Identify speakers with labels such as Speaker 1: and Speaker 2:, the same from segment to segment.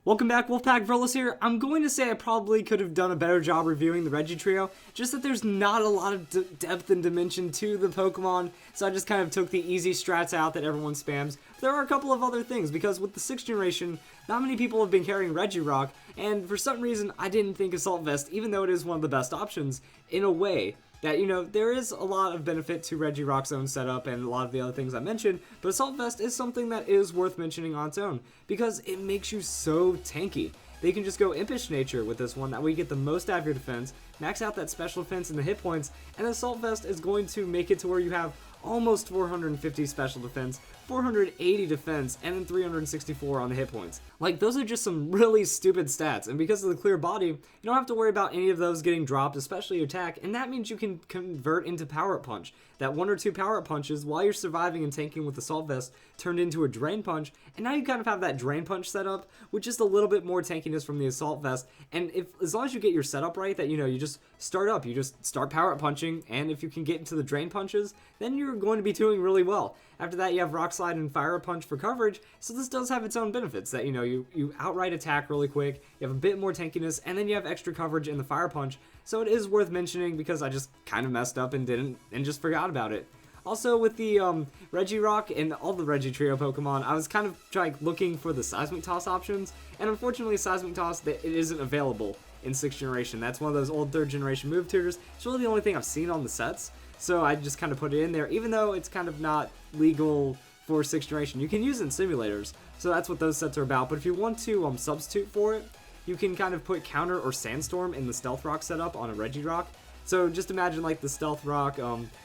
Speaker 1: Welcome back, Wolfpack Verlis here. I'm going to say I probably could have done a better job reviewing the Regi trio, just that there's not a lot of depth and dimension to the Pokemon, so I just kind of took the easy strats out that everyone spams. There are a couple of other things, because with the 6th generation, not many people have been carrying Regirock, and for some reason I didn't think Assault Vest, even though it is one of the best options, in a way that, there is a lot of benefit to Regirock's own setup and a lot of the other things I mentioned, but Assault Vest is something that is worth mentioning on its own, because it makes you so tanky. They can just go Impish Nature with this one, that way you get the most out of your defense, max out that special defense and the hit points, and Assault Vest is going to make it to where you have almost 450 special defense, 480 defense, and then 364 on the hit points. Like, those are just some really stupid stats, and because of the clear body, you don't have to worry about any of those getting dropped, especially attack, and that means you can convert into Power Up Punch. That 1 or 2 Power Up Punches, while you're surviving and tanking with Assault Vest, turned into a Drain Punch, and now you kind of have that Drain Punch setup, with just a little bit more tankiness from the Assault Vest, and as long as you get your setup right, that, you just start up, you just start Power Up Punching, and if you can get into the Drain Punches, then you're going to be doing really well. After that, you have Rock Slide and Fire Up Punch for coverage, so this does have its own benefits, that, you outright attack really quick, you have a bit more tankiness, and then you have extra coverage in the Fire Punch, so it is worth mentioning because I just kind of messed up and just forgot about it. Also, with the Regirock and all the Regi trio Pokemon, I was kind of looking for the Seismic Toss options, and unfortunately Seismic Toss, it isn't available in 6th generation. That's one of those old 3rd generation move tutors. It's really the only thing I've seen on the sets, so I just kind of put it in there, even though it's kind of not legal for 6th generation. You can use it in simulators, so that's what those sets are about, but if you want to substitute for it, you can kind of put Counter or Sandstorm in the Stealth Rock setup on a Regirock. So just imagine like the Stealth Rock,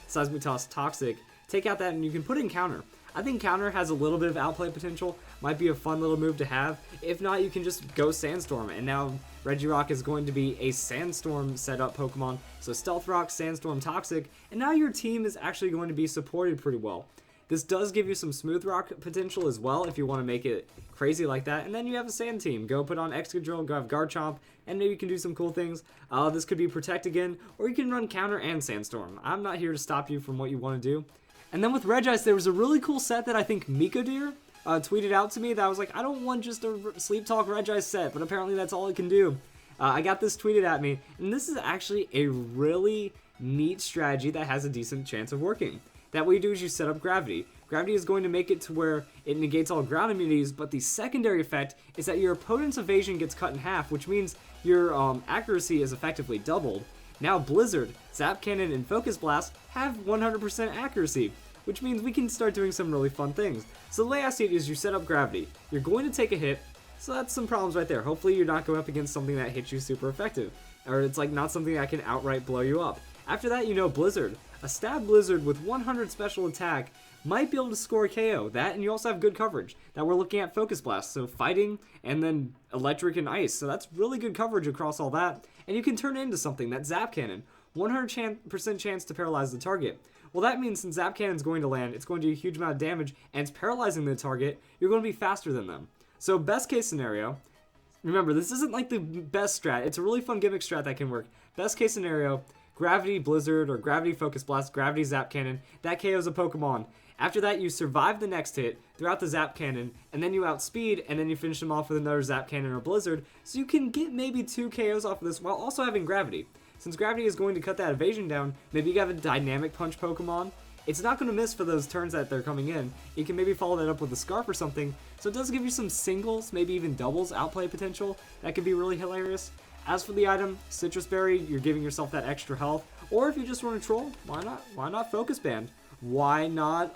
Speaker 1: Seismic Toss, Toxic, take out that and you can put in Counter. I think Counter has a little bit of outplay potential, might be a fun little move to have. If not, you can just go Sandstorm, and now Regirock is going to be a Sandstorm setup Pokemon. So Stealth Rock, Sandstorm, Toxic, and now your team is actually going to be supported pretty well. This does give you some Smooth Rock potential as well if you want to make it crazy like that. And then you have a Sand team. Go put on Excadrill, go have Garchomp, and maybe you can do some cool things. This could be Protect again, or you can run Counter and Sandstorm. I'm not here to stop you from what you want to do. And then with Regice, there was a really cool set that I think Mikodeer tweeted out to me that I was like, I don't want just a Sleep Talk Regice set, but apparently that's all it can do. I got this tweeted at me, and this is actually a really neat strategy that has a decent chance of working. That what you do is you set up Gravity. Gravity is going to make it to where it negates all ground immunities, but the secondary effect is that your opponent's evasion gets cut in half, which means your accuracy is effectively doubled. Now Blizzard, Zap Cannon, and Focus Blast have 100% accuracy, which means we can start doing some really fun things. So the way I see it is you set up Gravity. You're going to take a hit, so that's some problems right there. Hopefully you're not going up against something that hits you super effective, or it's like not something that can outright blow you up. After that, Blizzard. A Stab Blizzard with 100 special attack might be able to score a KO. That, and you also have good coverage. Now we're looking at Focus Blast, so fighting, and then Electric and Ice. So that's really good coverage across all that. And you can turn it into something, that Zap Cannon. 100% chance to paralyze the target. Well, that means since Zap Cannon's going to land, it's going to do a huge amount of damage, and it's paralyzing the target, you're going to be faster than them. So best case scenario, remember, this isn't like the best strat. It's a really fun gimmick strat that can work. Best case scenario, Gravity Blizzard or Gravity Focus Blast, Gravity Zap Cannon, that KOs a Pokemon. After that, you survive the next hit throughout the Zap Cannon, and then you outspeed, and then you finish them off with another Zap Cannon or Blizzard, so you can get maybe 2 KOs off of this while also having Gravity. Since Gravity is going to cut that evasion down, maybe you have a Dynamic Punch Pokemon. It's not going to miss for those turns that they're coming in. You can maybe follow that up with a Scarf or something, so it does give you some singles, maybe even doubles outplay potential. That could be really hilarious. As for the item, Citrus Berry, you're giving yourself that extra health. Or if you just want to troll, why not? Why not Focus Band? Why not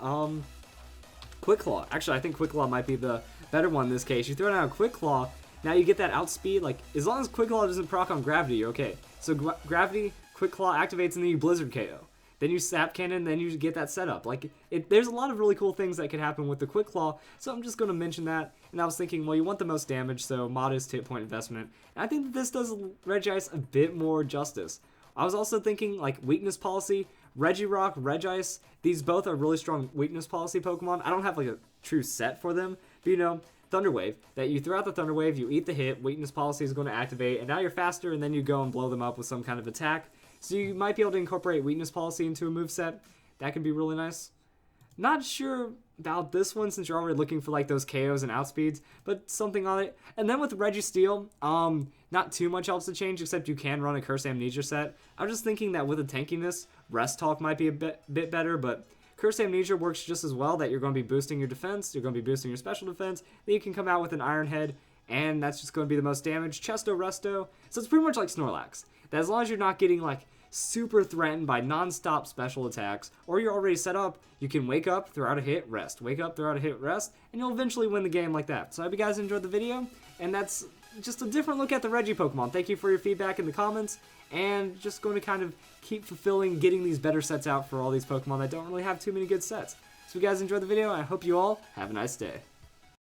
Speaker 1: Quick Claw? Actually, I think Quick Claw might be the better one in this case. You throw down a Quick Claw, now you get that outspeed. Like, as long as Quick Claw doesn't proc on Gravity, you're okay. So Gravity, Quick Claw activates, and then you Blizzard KO. Then you Sap Cannon, then you get that setup. Like, there's a lot of really cool things that could happen with the Quick Claw, so I'm just going to mention that. And I was thinking, well, you want the most damage, so modest hit point investment. And I think that this does Regice a bit more justice. I was also thinking, like, weakness policy, Regirock, Regice, these both are really strong weakness policy Pokemon. I don't have, like, a true set for them, but, Thunder Wave, that you throw out the Thunder Wave, you eat the hit, weakness policy is going to activate, and now you're faster, and then you go and blow them up with some kind of attack. So you might be able to incorporate weakness policy into a moveset. That could be really nice. Not sure about this one since you're already looking for like those KOs and outspeeds, but something on it. And then with Registeel, not too much else to change except you can run a Curse Amnesia set. I was just thinking that with the tankiness, Rest Talk might be a bit better, but Curse Amnesia works just as well, that you're going to be boosting your defense, you're going to be boosting your special defense, then you can come out with an Iron Head, and that's just going to be the most damage. Chesto Resto, so it's pretty much like Snorlax, that as long as you're not getting like super threatened by non-stop special attacks, or you're already set up, you can wake up, throw out a hit, rest, wake up, throw out a hit, rest, and you'll eventually win the game like that. So I hope you guys enjoyed the video, and that's just a different look at the Regi Pokemon. Thank you for your feedback in the comments, and just going to kind of keep fulfilling getting these better sets out for all these Pokemon that don't really have too many good sets. So if you guys enjoyed the video, I hope you all have a nice day.